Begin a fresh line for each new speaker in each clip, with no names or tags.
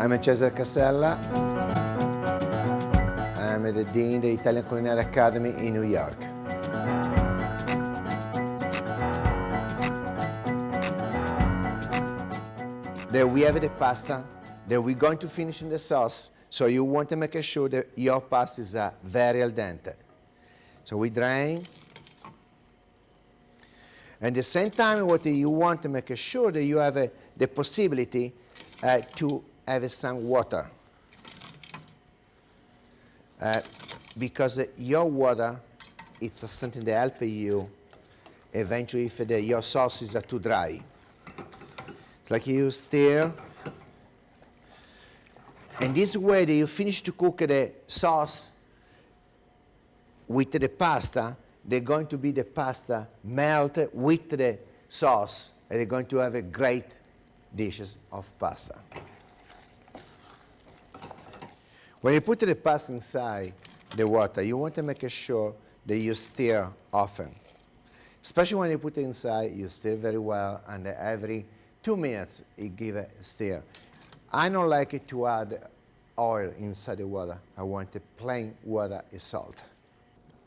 I'm Cesare Casella. I'm the Dean of the Italian Culinary Academy in New York. There we have the pasta that we're going to finish in the sauce, so you want to make sure that your pasta is very al dente. So we drain. At the same time, what you want to make sure that you have the possibility to have some water. Because your water, it's something that helps you eventually if your sauce is too dry. It's like you stir. And this way that you finish to cook the sauce with the pasta, they're going to be the pasta melt with the sauce, and they're going to have a great dishes of pasta. When you put the pasta inside the water, you want to make sure that you stir often. Especially when you put it inside, you stir very well, and every 2 minutes you give a stir. I don't like it to add oil inside the water. I want the plain water and salt.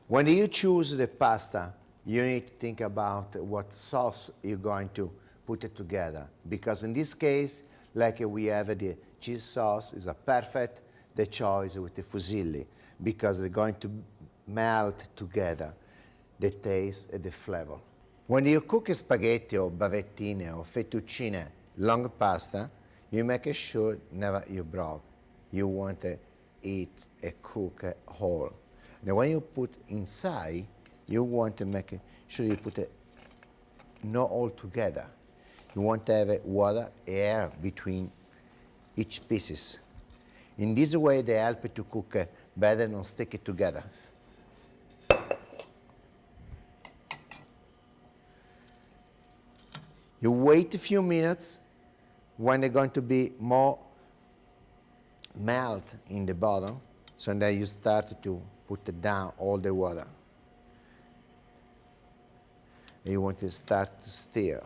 When you choose the pasta, you need to think about what sauce you're going to put it together. Because in this case, like we have the cheese sauce, is a perfect the choice with the fusilli, because they're going to melt together the taste and the flavor. When you cook spaghetti or bavettine or fettuccine, long pasta, you make sure never you broke. You want to eat and cook whole. Now when you put inside, you want to make sure you put it not all together. You want to have water, air between each pieces. In this way, they help it to cook better and stick it together. You wait a few minutes when they're going to be more melt in the bottom, so then you start to put it down all the water. And you want to start to stir.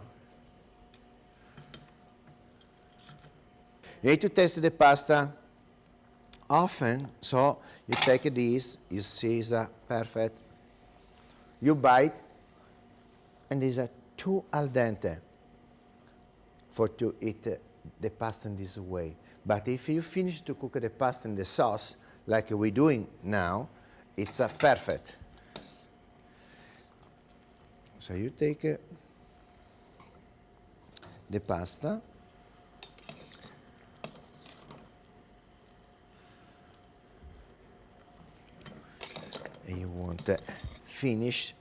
You need to taste the pasta often, so you take this, you see it's perfect. You bite, and it's too al dente for to eat the pasta in this way. But if you finish to cook the pasta in the sauce, like we're doing now, it's perfect. So you take the pasta, and you want to finish.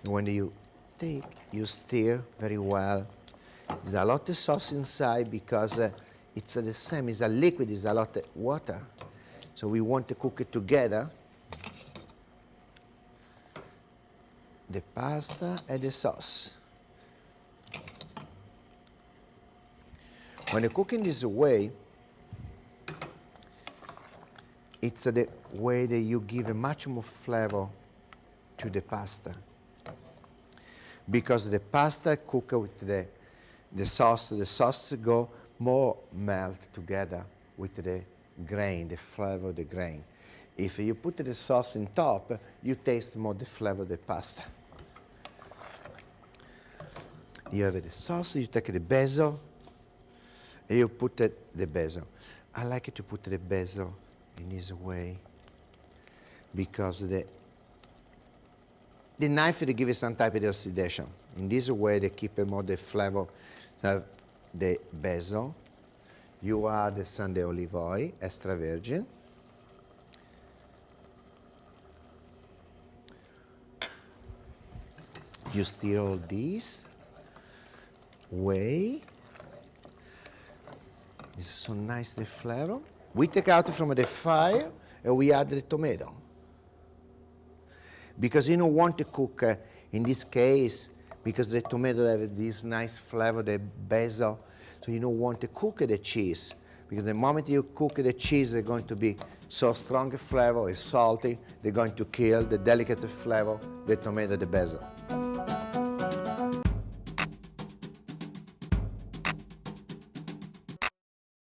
And when you take, you stir very well. There's a lot of sauce inside because it's the same, it's a liquid, it's a lot of water. So we want to cook it together. The pasta and the sauce. When you cook in this way, it's the way that you give a much more flavor to the pasta. Because the pasta cook with the sauce go more melt together with the grain, the flavor of the grain. If you put the sauce on top, you taste more the flavor of the pasta. You have the sauce, you take the basil, and you put the basil. I like to put the basil in this way because the knife they give you some type of oxidation. In this way they keep more the flavor of the basil. You add some the olive oil, extra virgin. You stir all this way. This is so nice the flavor. We take out from the fire and we add the tomato. Because you don't want to cook, in this case, because the tomato have this nice flavor, the basil, so you don't want to cook the cheese. Because the moment you cook the cheese, they're going to be so strong flavor, it's salty, they're going to kill the delicate flavor, the tomato, the basil.